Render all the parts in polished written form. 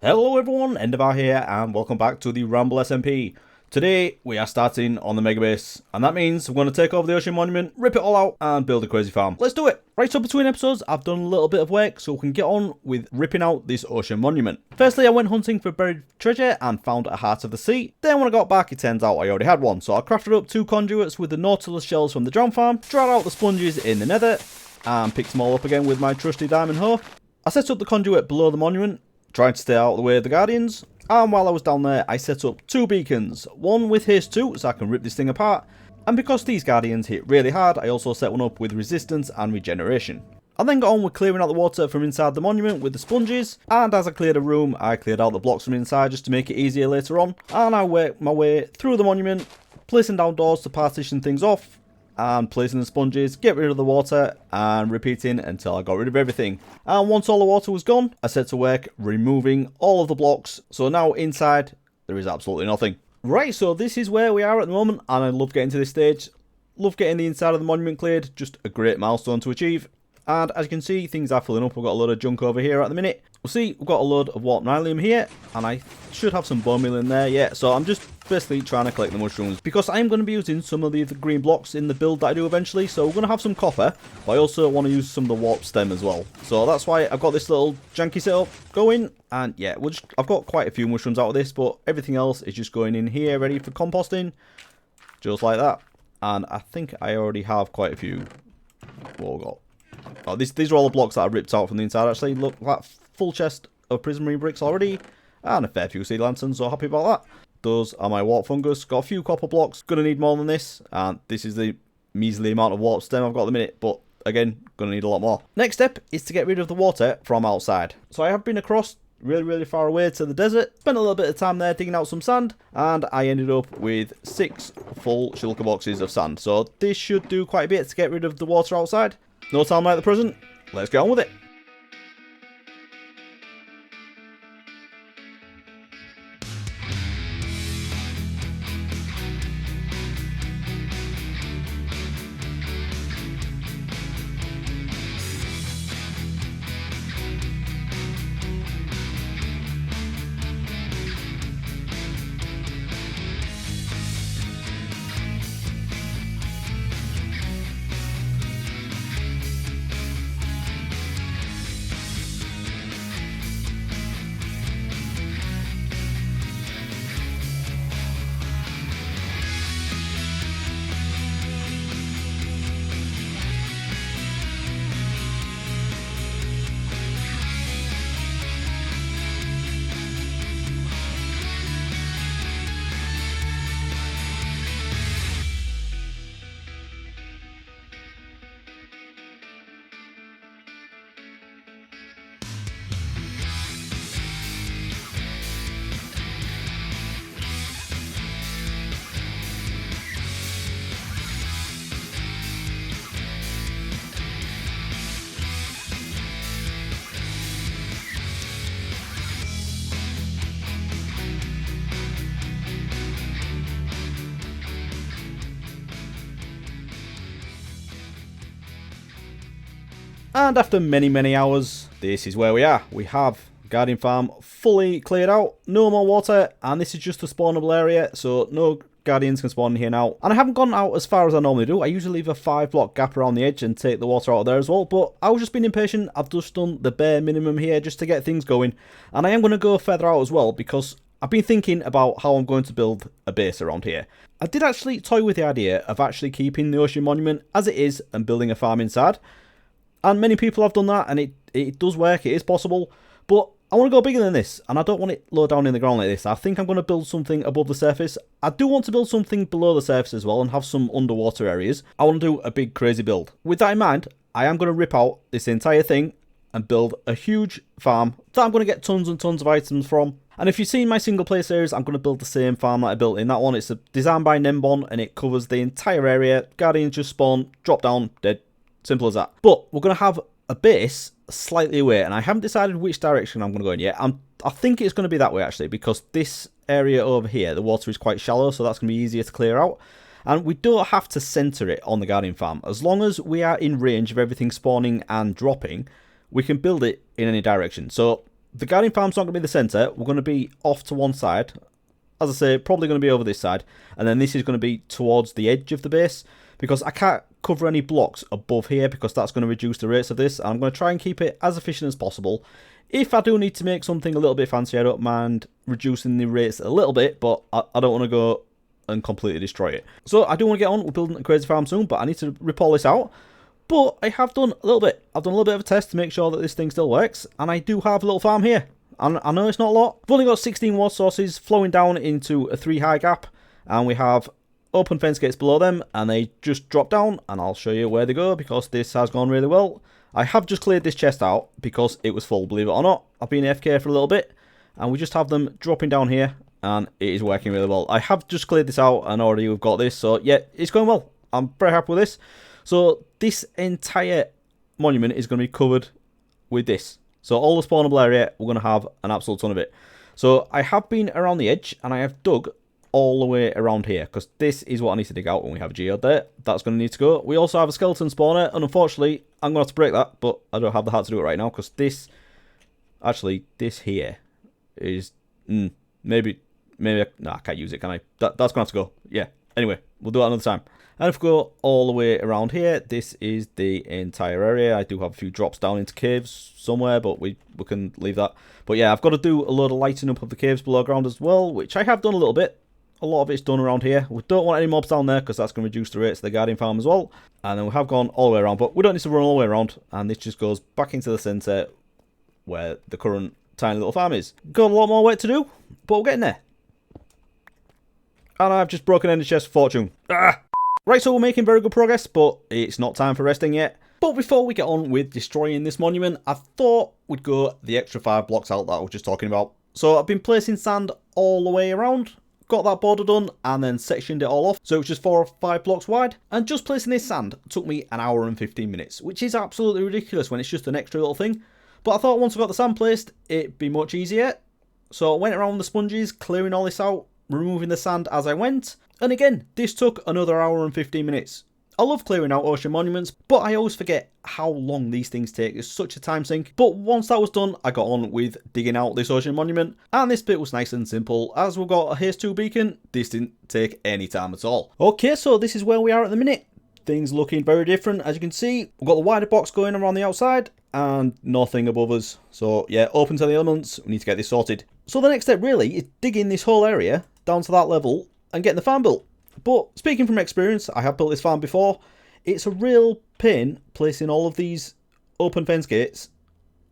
Hello everyone, Endeavour here, and welcome back to the Ramble SMP. Today, we are starting on the Mega Base, and that means we're going to take over the Ocean Monument, rip it all out, and build a crazy farm. Let's do it! Right, so between episodes, I've done a little bit of work, so we can get on with ripping out this Ocean Monument. Firstly, I went hunting for buried treasure, and found a Heart of the Sea. Then when I got back, it turns out I already had one, so I crafted up 2 conduits with the Nautilus shells from the drown farm, dried out the sponges in the nether, and picked them all up again with my trusty diamond hoe. I set up the conduit below the monument, trying to stay out of the way of the Guardians, and while I was down there I set up 2 beacons, one with haste 2 so I can rip this thing apart, and because these Guardians hit really hard I also set one up with resistance and regeneration. I then got on with clearing out the water from inside the monument with the sponges, and as I cleared a room I cleared out the blocks from inside just to make it easier later on, and I worked my way through the monument, placing down doors to partition things off, and placing the sponges, get rid of the water, and repeating until I got rid of everything. And once all the water was gone, I set to work removing all of the blocks, so now inside there is absolutely nothing. Right, so this is where we are at the moment, and I love getting to this stage. Love getting the inside of the monument cleared, just a great milestone to achieve. And as you can see, things are filling up. We've got a load of junk over here at the minute. We'll see, we've got a load of warp nylium here, and I should have some bone meal in there, yeah. So I'm just basically trying to collect the mushrooms, because I'm going to be using some of the green blocks in the build that I do eventually. So we're going to have some copper, but I also want to use some of the warp stem as well. So that's why I've got this little janky setup going, and yeah, I've got quite a few mushrooms out of this, but everything else is just going in here, ready for composting, just like that. And I think I already have quite a few. What we got? Oh, these are all the blocks that I ripped out from the inside, actually. Look, that full chest of prismarine bricks already. And a fair few sea lanterns, so happy about that. Those are my warp fungus. Got a few copper blocks. Gonna need more than this. And this is the measly amount of warp stem I've got at the minute. But again, gonna need a lot more. Next step is to get rid of the water from outside. So I have been across really far away to the desert. Spent a little bit of time there digging out some sand. And I ended up with 6 full shulker boxes of sand. So this should do quite a bit to get rid of the water outside. No time like the present, let's get on with it. And after many hours, this is where we are. We have Guardian Farm fully cleared out, no more water, and this is just a spawnable area, so no Guardians can spawn in here now. And I haven't gone out as far as I normally do. I usually leave a 5-block gap around the edge and take the water out of there as well, but I was just being impatient. I've just done the bare minimum here just to get things going, and I am going to go further out as well, because I've been thinking about how I'm going to build a base around here. I did actually toy with the idea of actually keeping the Ocean Monument as it is and building a farm inside. And many people have done that, and it does work, it is possible. But I want to go bigger than this, and I don't want it low down in the ground like this. I think I'm going to build something above the surface. I do want to build something below the surface as well, and have some underwater areas. I want to do a big crazy build. With that in mind, I am going to rip out this entire thing and build a huge farm that I'm going to get tons and tons of items from. And if you've seen my single player series, I'm going to build the same farm that I built in that one. It's designed by Nembon, and it covers the entire area. Guardians just spawn, drop down, dead. Simple as that. But we're going to have a base slightly away, and I haven't decided which direction I'm going to go in yet. I think it's going to be that way, actually, because this area over here, the water is quite shallow, so that's going to be easier to clear out. And we don't have to centre it on the Guardian Farm. As long as we are in range of everything spawning and dropping, we can build it in any direction. So the guarding farm's not going to be the centre. We're going to be off to one side. As I say, probably going to be over this side. And then this is going to be towards the edge of the base, because I can't cover any blocks above here because that's going to reduce the rates of this. And I'm going to try and keep it as efficient as possible. If I do need to make something a little bit fancy, I don't mind reducing the rates a little bit, but I don't want to go and completely destroy it. So I do want to get on with building a crazy farm soon, but I need to rip all this out. But I have done a little bit. I've done a little bit of a test to make sure that this thing still works, and I do have a little farm here. And I know it's not a lot. I've only got 16 water sources flowing down into a 3 high gap, and we have open fence gates below them, and they just drop down, and I'll show you where they go because this has gone really well. I have just cleared this chest out because it was full, believe it or not. I've been AFK for a little bit, and we just have them dropping down here, and it is working really well. I have just cleared this out, and already we've got this, so yeah, it's going well. I'm very happy with this. So this entire monument is going to be covered with this. So all the spawnable area, we're going to have an absolute ton of it. So I have been around the edge, and I have dug all the way around here, because this is what I need to dig out when we have a geode there. That's going to need to go. We also have a skeleton spawner, and unfortunately, I'm going to have to break that, but I don't have the heart to do it right now, because this, actually, this here is, maybe, no, I can't use it, can I? That's going to have to go. Yeah, anyway, we'll do it another time. And if we go all the way around here, this is the entire area. I do have a few drops down into caves somewhere, but we can leave that. But yeah, I've got to do a load of lighting up of the caves below ground as well, which I have done a little bit. A lot of it's done around here. We don't want any mobs down there because that's going to reduce the rates of the guardian farm as well. And then we have gone all the way around, but we don't need to run all the way around. And this just goes back into the centre where the current tiny little farm is. Got a lot more work to do, but we're getting there. And I've just broken Ender Chest Fortune. Right, so we're making very good progress, but it's not time for resting yet. But before we get on with destroying this monument, I thought we'd go the extra 5 blocks out that I was just talking about. So I've been placing sand all the way around, got that border done, and then sectioned it all off. So it was just 4 or 5 blocks wide. And just placing this sand took me an hour and 15 minutes, which is absolutely ridiculous when it's just an extra little thing. But I thought once I got the sand placed, it'd be much easier. So I went around with the sponges, clearing all this out, removing the sand as I went. And again, this took another hour and 15 minutes. I love clearing out ocean monuments, but I always forget how long these things take. It's such a time sink. But once that was done, I got on with digging out this ocean monument. And this bit was nice and simple. As we've got a haste 2 beacon, this didn't take any time at all. Okay, so this is where we are at the minute. Things looking very different. As you can see, we've got the wider box going around the outside and nothing above us. So yeah, open to the elements. We need to get this sorted. So the next step really is digging this whole area down to that level and getting the farm built. But speaking from experience, I have built this farm before. It's a real pain placing all of these open fence gates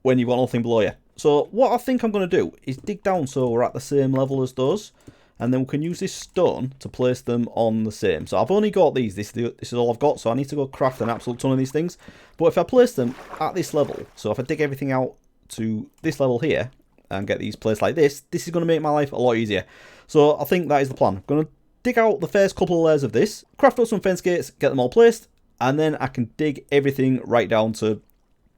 when you've got nothing below you. So what I think I'm going to do is dig down so we're at the same level as those, and then we can use this stone to place them on the same. So I've only got these. This is all I've got, so I need to go craft an absolute ton of these things. But if I place them at this level, so if I dig everything out to this level here and get these placed like this, this is going to make my life a lot easier. So I think that is the plan. I'm going to dig out the first couple of layers of this, craft up some fence gates, get them all placed, and then I can dig everything right down to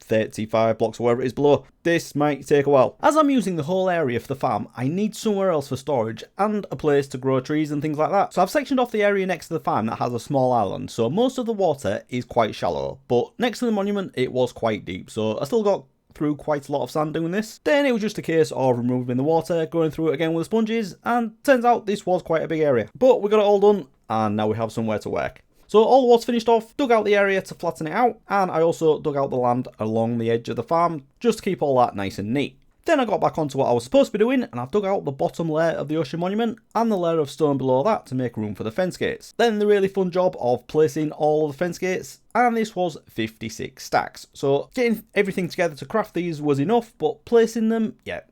35 blocks or wherever it is below. This might take a while. As I'm using the whole area for the farm, I need somewhere else for storage and a place to grow trees and things like that. So I've sectioned off the area next to the farm that has a small island, so most of the water is quite shallow, but next to the monument it was quite deep, so I still got through quite a lot of sand doing this. Then it was just a case of removing the water, going through it again with the sponges, and turns out this was quite a big area. But we got it all done, and now we have somewhere to work. So all the water's finished off, dug out the area to flatten it out, and I also dug out the land along the edge of the farm, just to keep all that nice and neat. Then I got back onto what I was supposed to be doing, and I've dug out the bottom layer of the ocean monument and the layer of stone below that to make room for the fence gates. Then the really fun job of placing all of the fence gates, and this was 56 stacks. So getting everything together to craft these was enough, but placing them, yeah,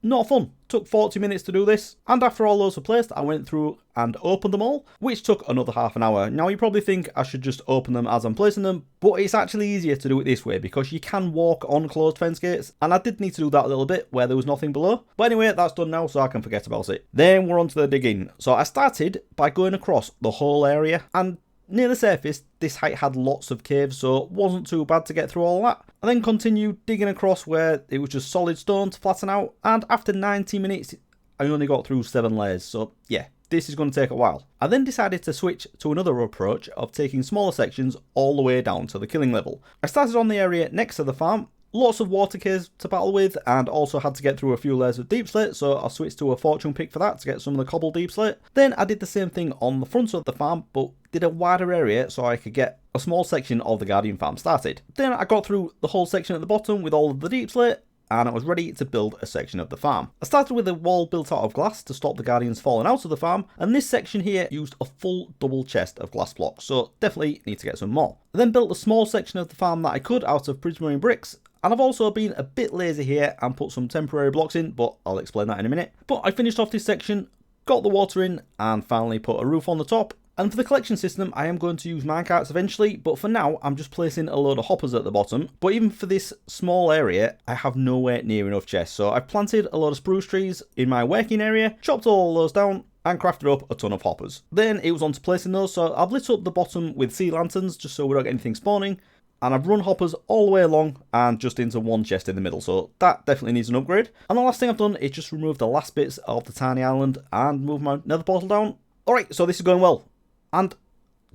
not fun. Took 40 minutes to do this, and after all those were placed, I went through and opened them all, which took another half an hour. Now you probably think I should just open them as I'm placing them, but it's actually easier to do it this way because you can walk on closed fence gates, and I did need to do that a little bit where there was nothing below. But anyway, that's done now, so I can forget about it. Then we're on to the digging. So I started by going across the whole area, and near the surface, this height had lots of caves, so it wasn't too bad to get through all that. I then continued digging across where it was just solid stone to flatten out, and after 90 minutes, I only got through 7 layers, so yeah, this is going to take a while. I then decided to switch to another approach of taking smaller sections all the way down to the killing level. I started on the area next to the farm, lots of water caves to battle with, and also had to get through a few layers of deep slate, so I switched to a fortune pick for that to get some of the cobble deep slate. Then I did the same thing on the front of the farm, but did a wider area so I could get a small section of the Guardian farm started. Then I got through the whole section at the bottom with all of the deep slate, and I was ready to build a section of the farm. I started with a wall built out of glass to stop the Guardians falling out of the farm, and this section here used a full double chest of glass blocks, so definitely need to get some more. I then built a small section of the farm that I could out of prismarine bricks, and I've also been a bit lazy here and put some temporary blocks in, but I'll explain that in a minute. But I finished off this section, got the water in, and finally put a roof on the top. And for the collection system, I am going to use minecarts eventually, but for now, I'm just placing a load of hoppers at the bottom. But even for this small area, I have nowhere near enough chests. So I've planted a load of spruce trees in my working area, chopped all those down, and crafted up a ton of hoppers. Then it was on to placing those, so I've lit up the bottom with sea lanterns, just so we don't get anything spawning. And I've run hoppers all the way along and just into one chest in the middle, so that definitely needs an upgrade. And the last thing I've done is just remove the last bits of the tiny island and move my nether portal down. Alright, so this is going well. And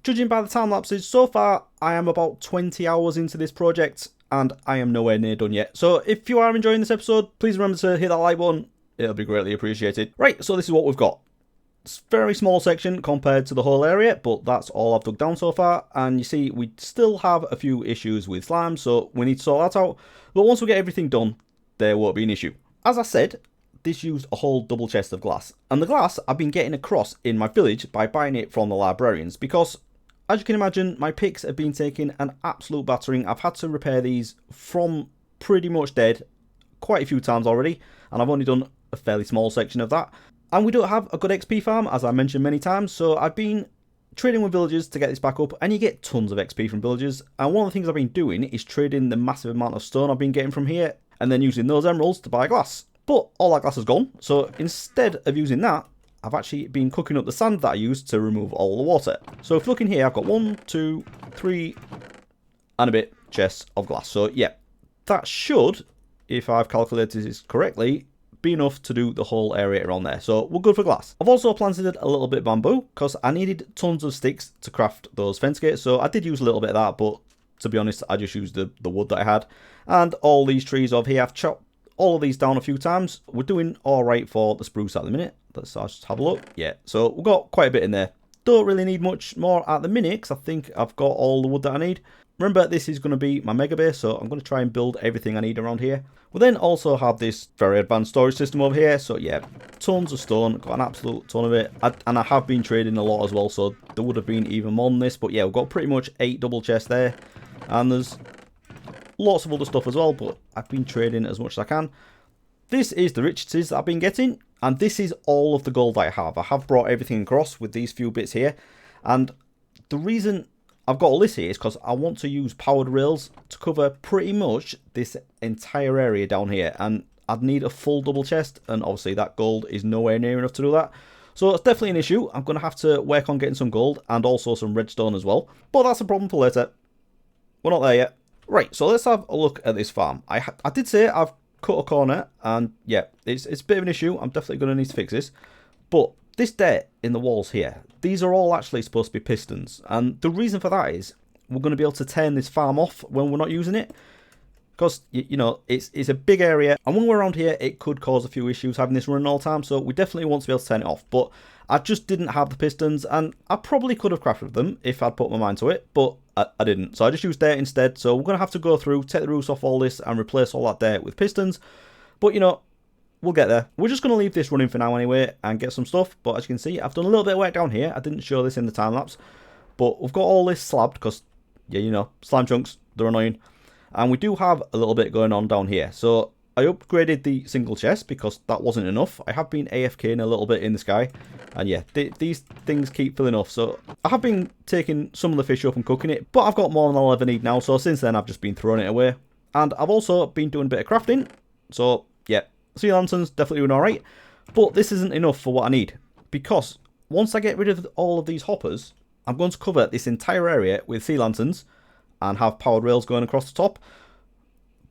judging by the time lapses, so far I am about 20 hours into this project and I am nowhere near done yet. So if you are enjoying this episode, please remember to hit that like button. It'll be greatly appreciated. Right, so this is what we've got. It's a very small section compared to the whole area, but that's all I've dug down so far. And you see, we still have a few issues with slime, so we need to sort that out. But once we get everything done, there won't be an issue. As I said, this used a whole double chest of glass, and the glass I've been getting across in my village by buying it from the librarians, because as you can imagine, my picks have been taking an absolute battering. I've had to repair these from pretty much dead quite a few times already, and I've only done a fairly small section of that. And we don't have a good XP farm, as I mentioned many times, so I've been trading with villagers to get this back up, and you get tons of XP from villagers. And one of the things I've been doing is trading the massive amount of stone I've been getting from here, and then using those emeralds to buy glass. But all that glass is gone, so instead of using that, I've actually been cooking up the sand that I used to remove all the water. So if you look in here, I've got 1, 2, 3, and a bit chests of glass. So yeah, that should, if I've calculated this correctly, be enough to do the whole area around there. So we're good for glass. I've also planted a little bit of bamboo, because I needed tons of sticks to craft those fence gates. So I did use a little bit of that, but to be honest, I just used the wood that I had. And all these trees over here, I've chopped all of these down a few times. We're doing all right for the spruce at the minute. Let's just have a look. Yeah, so we've got quite a bit in there. Don't really need much more at the minute, because I think I've got all the wood that I need. Remember, this is going to be my mega base, so I'm going to try and build everything I need around here. We'll then also have this very advanced storage system over here. So yeah, tons of stone, got an absolute ton of it. And I have been trading a lot as well, so there would have been even more than this. But yeah, we've got pretty much 8 double chests there. And there's lots of other stuff as well, but I've been trading as much as I can. This is the riches that I've been getting, and this is all of the gold I have. I have brought everything across with these few bits here, and the reason I've got all this here is because I want to use powered rails to cover pretty much this entire area down here, and I'd need a full double chest, and obviously that gold is nowhere near enough to do that. So it's definitely an issue. I'm going to have to work on getting some gold and also some redstone as well, but that's a problem for later. We're not there yet. Right, so let's have a look at this farm. I did say I've cut a corner, and yeah, it's a bit of an issue. I'm definitely going to need to fix this. But this dirt in the walls here, these are all actually supposed to be pistons. And the reason for that is we're going to be able to turn this farm off when we're not using it. Because, you know, it's a big area. And when we're around here, it could cause a few issues having this running all the time. So we definitely want to be able to turn it off. But I just didn't have the pistons. And I probably could have crafted them if I'd put my mind to it. But I didn't. So I just used dirt instead. So we're going to have to go through, take the roofs off all this, and replace all that dirt with pistons. But, you know, we'll get there. We're just going to leave this running for now anyway and get some stuff. But as you can see, I've done a little bit of work down here. I didn't show this in the time lapse. But we've got all this slabbed because, yeah, you know, slime chunks, they're annoying. And we do have a little bit going on down here. So I upgraded the single chest because that wasn't enough. I have been AFKing a little bit in the sky. And yeah, these things keep filling off. So I have been taking some of the fish up and cooking it. But I've got more than I'll ever need now. So since then, I've just been throwing it away. And I've also been doing a bit of crafting. So yeah, sea lanterns, definitely doing alright. But this isn't enough for what I need. Because once I get rid of all of these hoppers, I'm going to cover this entire area with sea lanterns and have powered rails going across the top.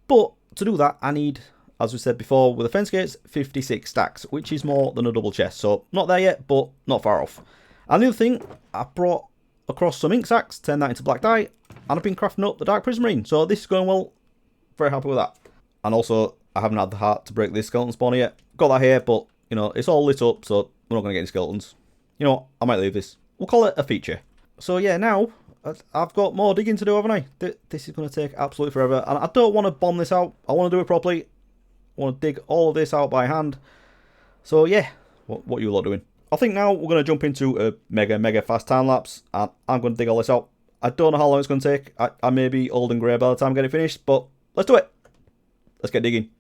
But to do that, I need, as we said before, with the fence gates, 56 stacks, which is more than a double chest. So not there yet, but not far off. And the other thing, I brought across some ink sacks, turned that into black dye, and I've been crafting up the dark prismarine. So this is going well. very happy with that. And also, I haven't had the heart to break this skeleton spawner yet. Got that here, but, you know, it's all lit up, so we're not going to get any skeletons. You know what? I might leave this. We'll call it a feature. So yeah, now I've got more digging to do, haven't I? This is going to take absolutely forever. And I don't want to bomb this out. I want to do it properly. I want to dig all of this out by hand. So yeah, what are you lot doing? I think now we're going to jump into a mega fast time lapse. And I'm going to dig all this out. I don't know how long it's going to take. I may be old and grey by the time I get it finished. But let's do it. Let's get digging.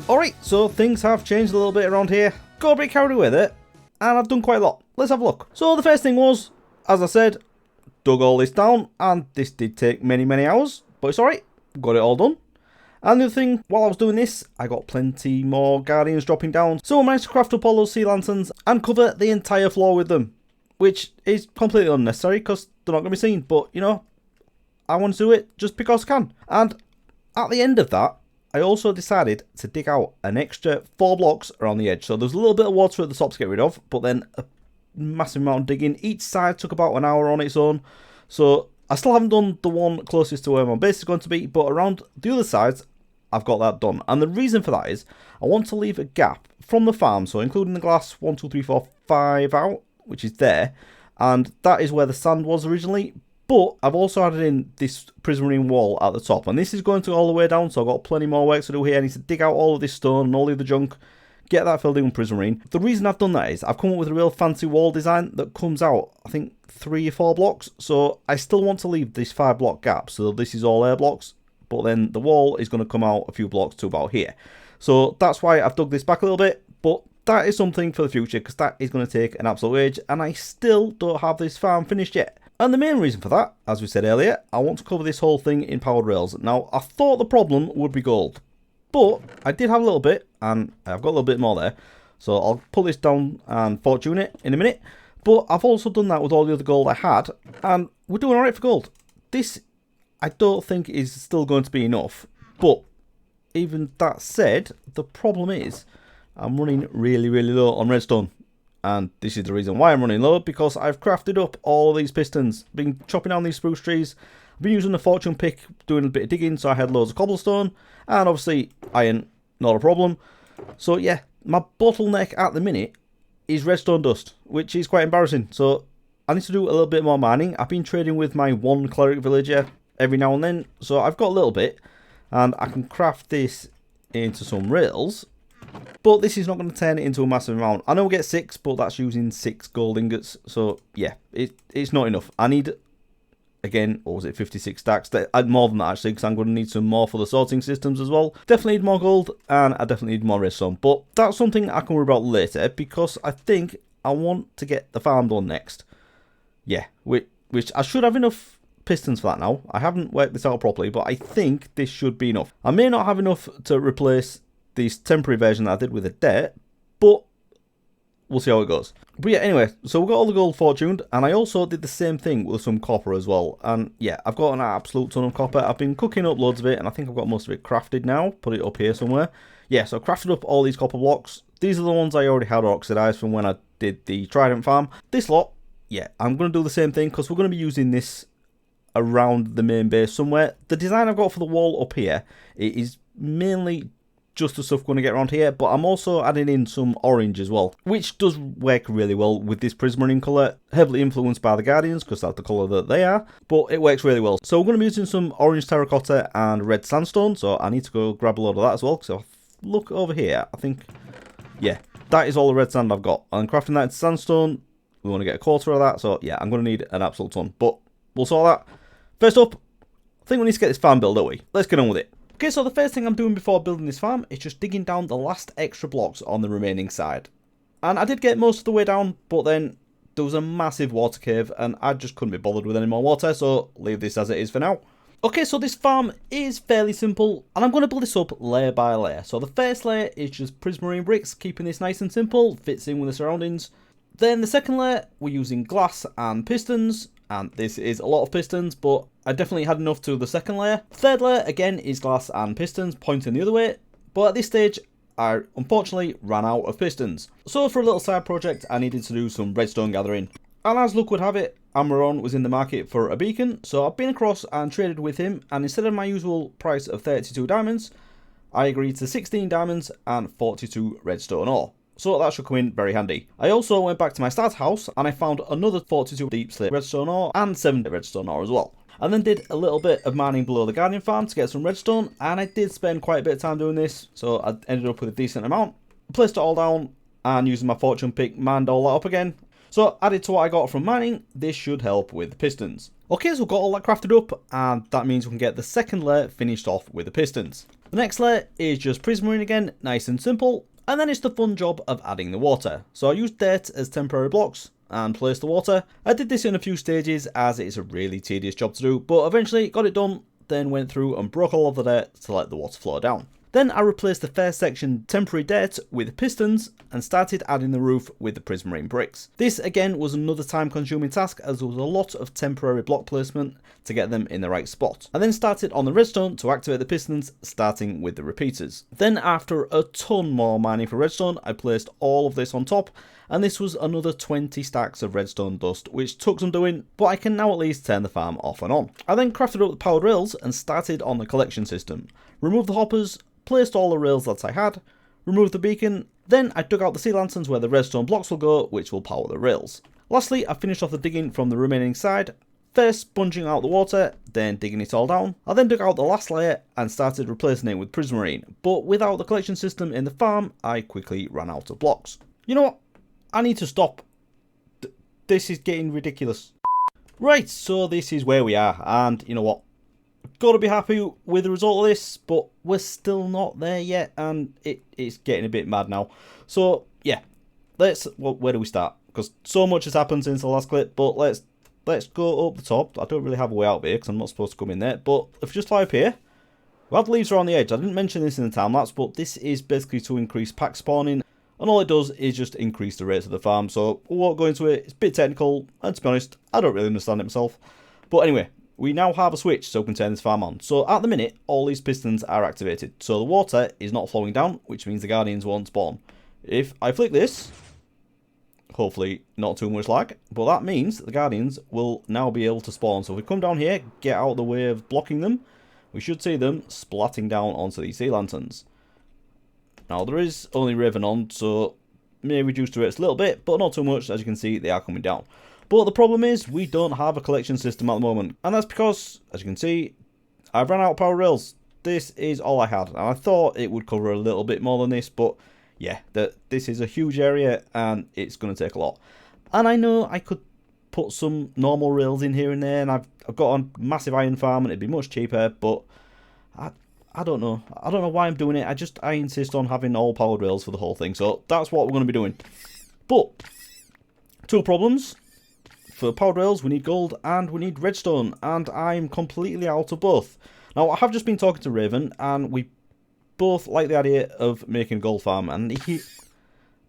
Alright, so things have changed a little bit around here. Got a bit carried away with it, and I've done quite a lot. Let's have a look. So the first thing was, as I said, dug all this down, and this did take many hours, but it's alright. Got it all done. And the other thing, while I was doing this, I got plenty more guardians dropping down. So I managed to craft up all those sea lanterns and cover the entire floor with them, which is completely unnecessary because they're not going to be seen. But, you know, I want to do it just because I can. And at the end of that, I also decided to dig out an extra 4 blocks around the edge. So there's a little bit of water at the top to get rid of, but then a massive amount of digging. Each side took about an hour on its own. So I still haven't done the one closest to where my base is going to be, but around the other sides, I've got that done. And the reason for that is I want to leave a gap from the farm, so including the glass 1, 2, 3, 4, 5 out, which is there. And that is where the sand was originally. But I've also added in this prismarine wall at the top. And this is going to go all the way down, so I've got plenty more work to do here. I need to dig out all of this stone and all the other junk, get that filled in with prismarine. The reason I've done that is I've come up with a real fancy wall design that comes out, I think, 3 or 4 blocks. So I still want to leave this 5 block gap. So this is all air blocks. But then the wall is going to come out a few blocks to about here. So that's why I've dug this back a little bit. But that is something for the future, because that is going to take an absolute age. And I still don't have this farm finished yet. And the main reason for that, as we said earlier, I want to cover this whole thing in powered rails. Now, I thought the problem would be gold. But I did have a little bit, and I've got a little bit more there. So I'll pull this down and fortune it in a minute. But I've also done that with all the other gold I had. And we're doing alright for gold. This, I don't think, is still going to be enough. But even that said, the problem is I'm running really low on redstone. And this is the reason why I'm running low, because I've crafted up all of these pistons. Been chopping down these spruce trees. I've been using the fortune pick, doing a bit of digging, so I had loads of cobblestone. And obviously, iron, not a problem. So yeah, my bottleneck at the minute is redstone dust, which is quite embarrassing. So I need to do a little bit more mining. I've been trading with my one cleric villager every now and then. So I've got a little bit, and I can craft this into some rails. But this is not going to turn it into a massive amount. I know we get 6, but that's using 6 gold ingots. So, yeah, it's not enough. I need, again, what was it, 56 stacks? More than that, actually, because I'm going to need some more for the sorting systems as well. Definitely need more gold, and I definitely need more redstone. But that's something I can worry about later, because I think I want to get the farm done next. Yeah, which I should have enough pistons for that now. I haven't worked this out properly, but I think this should be enough. I may not have enough to replace this temporary version that I did with a dirt, but we'll see how it goes. But yeah, anyway, so we've got all the gold fortuned, and I also did the same thing with some copper as well. And yeah, I've got an absolute ton of copper. I've been cooking up loads of it, and I think I've got most of it crafted now. Put it up here somewhere. Yeah, so I crafted up all these copper blocks. These are the ones I already had oxidized from when I did the Trident farm. This lot, yeah, I'm going to do the same thing, because we're going to be using this around the main base somewhere. The design I've got for the wall up here, it is mainly just the stuff going to get around here, but I'm also adding in some orange as well, which does work really well with this prismarine colour, heavily influenced by the Guardians, because that's the colour that they are, but it works really well. So we're going to be using some orange terracotta and red sandstone, so I need to go grab a load of that as well, so look over here, I think, yeah, that is all the red sand I've got, and crafting that into sandstone, we want to get a quarter of that, so yeah, I'm going to need an absolute ton, but we'll sort that. First up, I think we need to get this farm built, don't we? Let's get on with it. Okay, so the first thing I'm doing before building this farm is just digging down the last extra blocks on the remaining side. And I did get most of the way down, but then there was a massive water cave and I just couldn't be bothered with any more water, so leave this as it is for now. Okay, so this farm is fairly simple, and I'm going to build this up layer by layer. So the first layer is just prismarine bricks, keeping this nice and simple, fits in with the surroundings. Then the second layer, we're using glass and pistons, and this is a lot of pistons, but I definitely had enough to the second layer. Third layer, again, is glass and pistons, pointing the other way, but at this stage, I unfortunately ran out of pistons. So for a little side project, I needed to do some redstone gathering. And as luck would have it, Amradorn was in the market for a beacon, so I've been across and traded with him, and instead of my usual price of 32 diamonds, I agreed to 16 diamonds and 42 redstone ore. So that should come in very handy. I also went back to my start house and I found another 42 deep slate redstone ore and 7 redstone ore as well. And then did a little bit of mining below the Guardian farm to get some redstone, and I did spend quite a bit of time doing this, so I ended up with a decent amount. Placed it all down and using my fortune pick mined all that up again. So added to what I got from mining, this should help with the pistons. Okay, so we've got all that crafted up, and that means we can get the second layer finished off with the pistons. The next layer is just prismarine again, nice and simple. And then it's the fun job of adding the water. So I used dirt as temporary blocks and placed the water. I did this in a few stages as it's a really tedious job to do, but eventually got it done, then went through and broke all of the dirt to let the water flow down. Then I replaced the first section temporary dirt with pistons and started adding the roof with the prismarine bricks. This again was another time consuming task as there was a lot of temporary block placement to get them in the right spot. I then started on the redstone to activate the pistons, starting with the repeaters. Then after a ton more mining for redstone, I placed all of this on top, and this was another 20 stacks of redstone dust, which took some doing, but I can now at least turn the farm off and on. I then crafted up the powered rails and started on the collection system. Removed the hoppers, placed all the rails that I had, removed the beacon, then I dug out the sea lanterns where the redstone blocks will go, which will power the rails. Lastly, I finished off the digging from the remaining side, first sponging out the water, then digging it all down. I then dug out the last layer and started replacing it with prismarine, but without the collection system in the farm, I quickly ran out of blocks. You know what? I need to stop. This is getting ridiculous. Right, so this is where we are, and you know what? Gotta be happy with the result of this, but we're still not there yet, and it's getting a bit mad now. So yeah, where do we start? Because so much has happened since the last clip, but let's go up the top. I don't really have a way out here because I'm not supposed to come in there, but if you just fly up here, we have leaves around the edge. I didn't mention this in the time lapse, but this is basically to increase pack spawning, and all it does is just increase the rates of the farm. So we won't go into it. It's a bit technical, and to be honest, I don't really understand it myself. But anyway, we now have a switch so we can turn this farm on. So at the minute, all these pistons are activated. So the water is not flowing down, which means the Guardians won't spawn. If I flick this, hopefully not too much lag, but that means the Guardians will now be able to spawn. So if we come down here, get out of the way of blocking them, we should see them splatting down onto these sea lanterns. Now there is only Raevhynn on, so may reduce the rates a little bit, but not too much. As you can see, they are coming down. But the problem is, we don't have a collection system at the moment. And that's because, as you can see, I've run out of power rails. This is all I had. And I thought it would cover a little bit more than this. But yeah, this is a huge area and it's going to take a lot. And I know I could put some normal rails in here and there. And I've got a massive iron farm and it'd be much cheaper. But I don't know. I don't know why I'm doing it. I insist on having all powered rails for the whole thing. So that's what we're going to be doing. But two problems. For powered rails, we need gold and we need redstone, and I'm completely out of both. Now, I have just been talking to Raevhynn, and we both like the idea of making a gold farm, and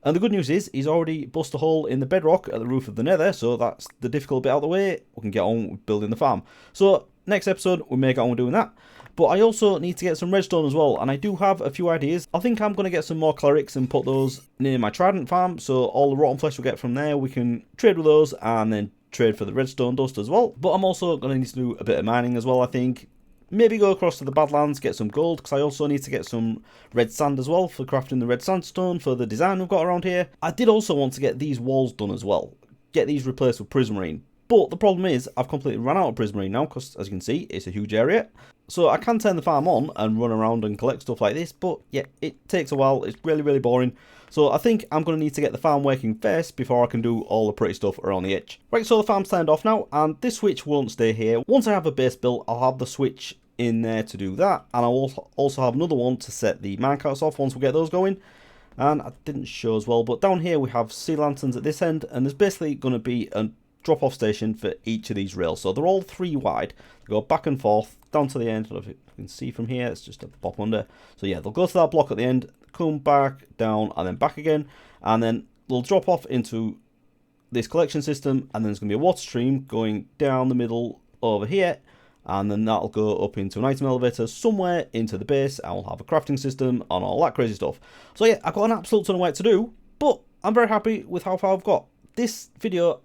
And the good news is, he's already busted a hole in the bedrock at the roof of the nether, so that's the difficult bit out of the way. We can get on with building the farm. So, next episode, we'll make on with doing that. But I also need to get some redstone as well, and I do have a few ideas. I think I'm going to get some more clerics and put those near my trident farm, so all the rotten flesh we'll get from there, we can trade with those, and then trade for the redstone dust as well. But I'm also going to need to do a bit of mining as well, I think. Maybe go across to the Badlands, get some gold, because I also need to get some red sand as well for crafting the red sandstone for the design we've got around here. I did also want to get these walls done as well, get these replaced with prismarine. But the problem is, I've completely run out of prismarine now, because as you can see, it's a huge area. So I can turn the farm on and run around and collect stuff like this, but yeah, it takes a while, it's really, really boring. So I think I'm going to need to get the farm working first before I can do all the pretty stuff around the edge. Right, so the farm's turned off now, and this switch won't stay here. Once I have a base built, I'll have the switch in there to do that, and I'll also have another one to set the minecarts off once we get those going. And I didn't show as well, but down here we have sea lanterns at this end, and there's basically going to be a drop-off station for each of these rails. So they're all 3 wide. They go back and forth down to the end. I don't know if you can see from here, it's just a pop under. So yeah, they'll go to that block at the end, come back, down, and then back again, and then they'll drop off into this collection system, and then there's going to be a water stream going down the middle over here, and then that'll go up into an item elevator somewhere into the base, and we'll have a crafting system and all that crazy stuff. So yeah, I've got an absolute ton of work to do, but I'm very happy with how far I've got. This video,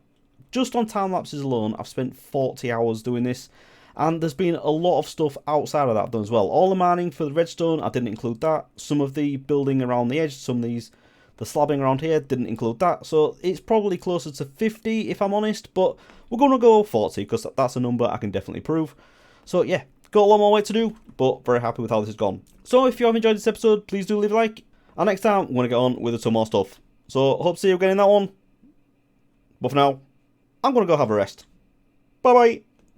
just on time lapses alone, I've spent 40 hours doing this, and there's been a lot of stuff outside of that done as well. All the mining for the redstone, I didn't include that. Some of the building around the edge, some of the slabbing around here, didn't include that. So it's probably closer to 50 if I'm honest, but we're going to go 40 because that's a number I can definitely prove. So yeah, got a lot more work to do, but very happy with how this has gone. So if you have enjoyed this episode, please do leave a like, and next time we're going to get on with some more stuff. So hope to see you again in that one, but for now, I'm going to go have a rest. Bye bye.